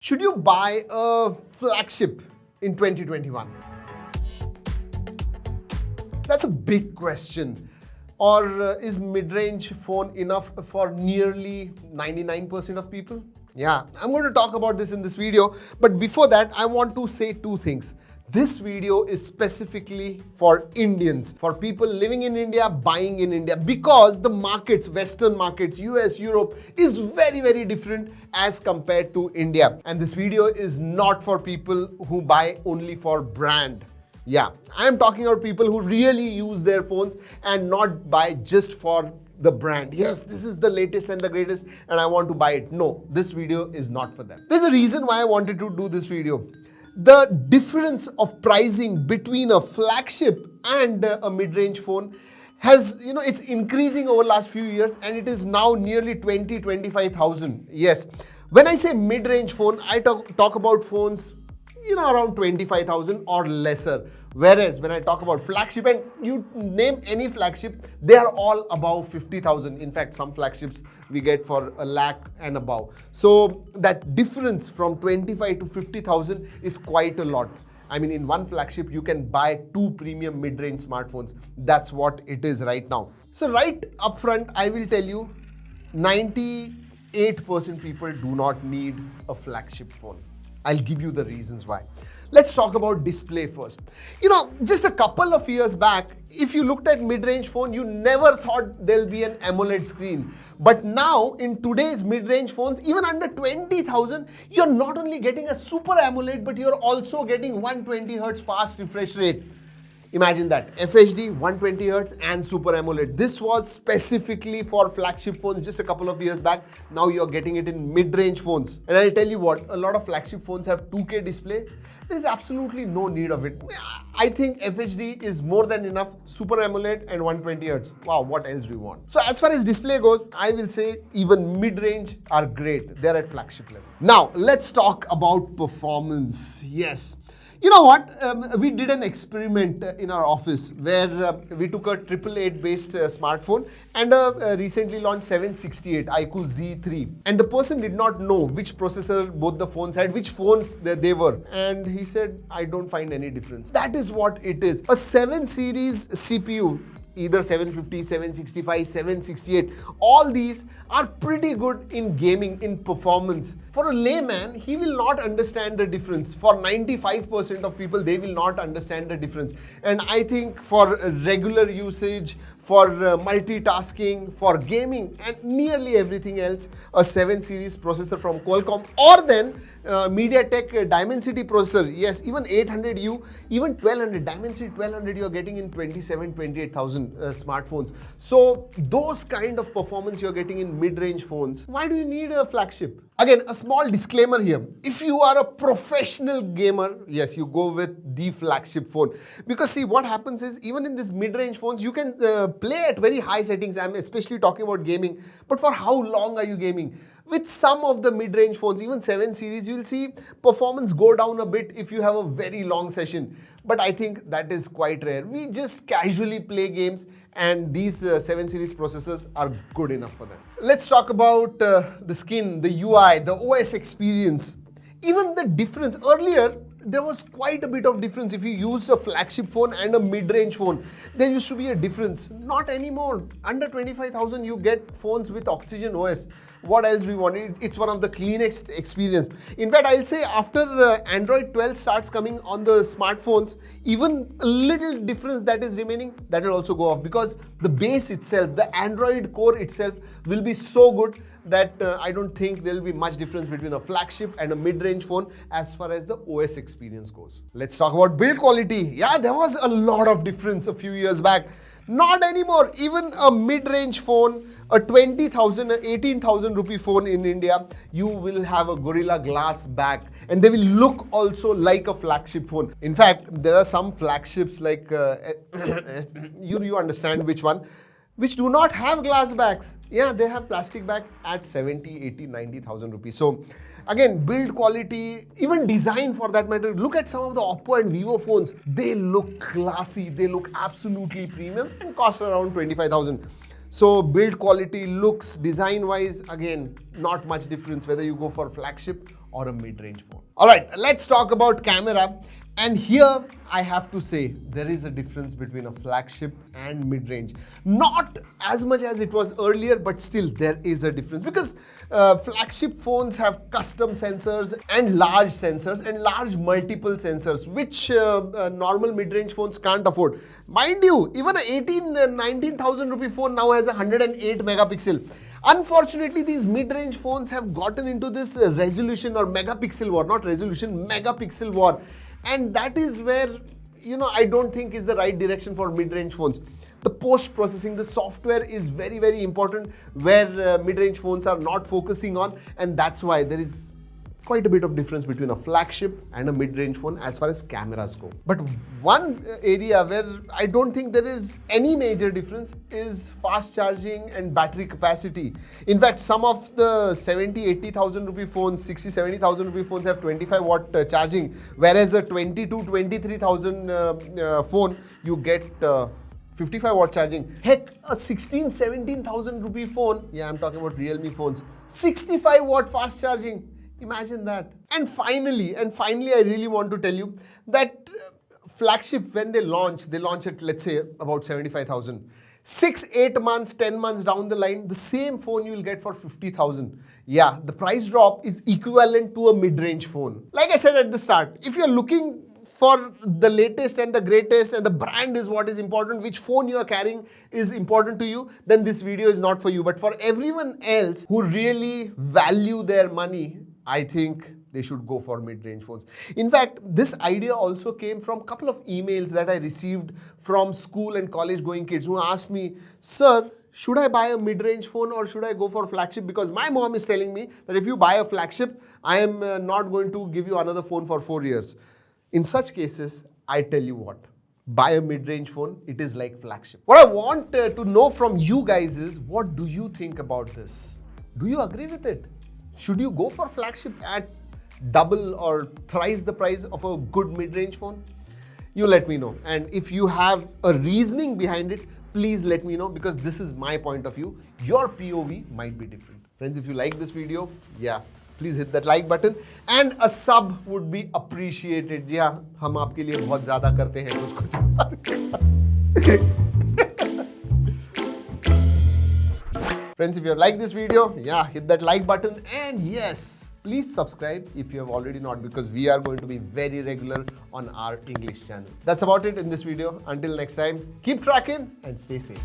Should you buy a flagship in 2021? That's a big question. Or is mid-range phone enough for nearly 99% of people? Yeah, I'm going to talk about this in this video. But before that, I want to say two things. This video is specifically for Indians, for people living in India, buying in India, because the markets, Western markets, US, Europe is very, very different as compared to India. And this video is not for people who buy only for brand. Yeah, I am talking about people who really use their phones and not buy just for the brand. Yes, this is the latest and the greatest and I want to buy it. No, this video is not for them. There's a reason why I wanted to do this video. The difference of pricing between a flagship and a mid-range phone has, it's increasing over the last few years and it is now nearly 25,000. Yes, when I say mid-range phone, I talk about phones around 25,000 or lesser. Whereas when I talk about flagship, and you name any flagship, they are all above 50,000. In fact, some flagships we get for a lakh and above. So that difference from 25 to 50,000 is quite a lot. I mean, in one flagship, you can buy two premium mid-range smartphones. That's what it is right now. So right up front, I will tell you, 98% people do not need a flagship phone. I'll give you the reasons why. Let's talk about display first. Just a couple of years back, if you looked at mid-range phone, you never thought there'll be an AMOLED screen. But now, in today's mid-range phones, even under 20,000, you're not only getting a Super AMOLED, but you're also getting 120 Hz fast refresh rate. Imagine that, FHD, 120 Hz and Super AMOLED. This was specifically for flagship phones just a couple of years back. Now you're getting it in mid-range phones. And I'll tell you what, a lot of flagship phones have 2K display. There's absolutely no need of it. I think FHD is more than enough, Super AMOLED and 120 Hz. Wow, what else do you want? So as far as display goes, I will say even mid-range are great. They're at flagship level. Now, let's talk about performance. Yes. You know what? We did an experiment in our office where we took a 888 based smartphone and a recently launched 768 iQOO Z3. And the person did not know which processor both the phones had, which phones they were. And he said, I don't find any difference. That is what it is. A 7 series CPU, either 750, 765, 768, all these are pretty good in gaming, in performance. For a layman, he will not understand the difference. For 95% of people, they will not understand the difference. And I think for regular usage, for multitasking, for gaming, and nearly everything else, a 7 series processor from Qualcomm or then MediaTek Dimensity processor. Yes, even 800U, even 1200, Dimensity 1200 you're getting in 28,000 smartphones. So those kind of performance you're getting in mid-range phones. Why do you need a flagship? Again, a small disclaimer here. If you are a professional gamer, yes, you go with the flagship phone. Because see, what happens is, even in these mid-range phones, you can play at very high settings. I'm especially talking about gaming. But for how long are you gaming? With some of the mid-range phones, even 7 series, you will see performance go down a bit if you have a very long session. But I think that is quite rare. We just casually play games and these 7 series processors are good enough for them. Let's talk about the skin, the UI, the OS experience. Even the difference, earlier, there was quite a bit of difference. If you used a flagship phone and a mid-range phone, there used to be a difference. Not anymore. Under 25,000, you get phones with Oxygen OS. What else do we want? It's one of the cleanest experience. In fact, I'll say after Android 12 starts coming on the smartphones, even a little difference that is remaining, that will also go off, because the base itself, the Android core itself will be so good that I don't think there will be much difference between a flagship and a mid-range phone as far as the OS experience goes. Let's talk about build quality. Yeah, there was a lot of difference a few years back. Not anymore. Even a mid-range phone, a 20,000, 18,000 rupee phone in India, you will have a Gorilla Glass back and they will look also like a flagship phone. In fact, there are some flagships like, you understand which one, which do not have glass backs. Yeah, they have plastic back at 70, 80, 90,000 rupees. So again, build quality, even design for that matter. Look at some of the Oppo and Vivo phones. They look classy, they look absolutely premium and cost around 25,000. So build quality, looks, design wise, again, not much difference whether you go for flagship or a mid-range phone. All right, let's talk about camera. And here I have to say there is a difference between a flagship and mid-range. Not as much as it was earlier, but still there is a difference because flagship phones have custom sensors and large multiple sensors, which normal mid-range phones can't afford. Mind you, even a 19,000 rupee phone now has a 108 megapixel. Unfortunately, these mid-range phones have gotten into this resolution or megapixel war, not resolution, megapixel war. And that is where, I don't think is the right direction for mid-range phones. The post-processing, the software is very, very important where mid-range phones are not focusing on. And that's why there is quite a bit of difference between a flagship and a mid-range phone as far as cameras go. But one area where I don't think there is any major difference is fast charging and battery capacity. In fact, some of the 80,000 rupee phones, 70,000 rupee phones have 25 watt charging, whereas a 23,000 phone, you get 55 watt charging. Heck, a 17,000 rupee phone, I'm talking about Realme phones, 65 watt fast charging. Imagine that. And finally, I really want to tell you that flagship, when they launch at, let's say, about 75,000. 6, 8 months, 10 months down the line, the same phone you will get for 50,000. Yeah, the price drop is equivalent to a mid-range phone. Like I said at the start, if you're looking for the latest and the greatest and the brand is what is important, which phone you are carrying is important to you, then this video is not for you. But for everyone else who really value their money, I think they should go for mid-range phones. In fact, this idea also came from a couple of emails that I received from school and college going kids who asked me, sir, should I buy a mid-range phone or should I go for flagship? Because my mom is telling me that if you buy a flagship, I am not going to give you another phone for 4 years. In such cases, I tell you what, buy a mid-range phone, it is like flagship. What I want to know from you guys is, what do you think about this? Do you agree with it? Should you go for flagship at double or thrice the price of a good mid-range phone? You let me know. And if you have a reasoning behind it, please let me know, because this is my point of view. Your POV might be different. Friends, if you like this video, please hit that like button and a sub would be appreciated. हम आपके लिए बहुत ज़्यादा करते हैं कुछ. Friends, if you have liked this video, hit that like button and yes, please subscribe if you have already not, because we are going to be very regular on our English channel. That's about it in this video. Until next time, keep tracking and stay safe.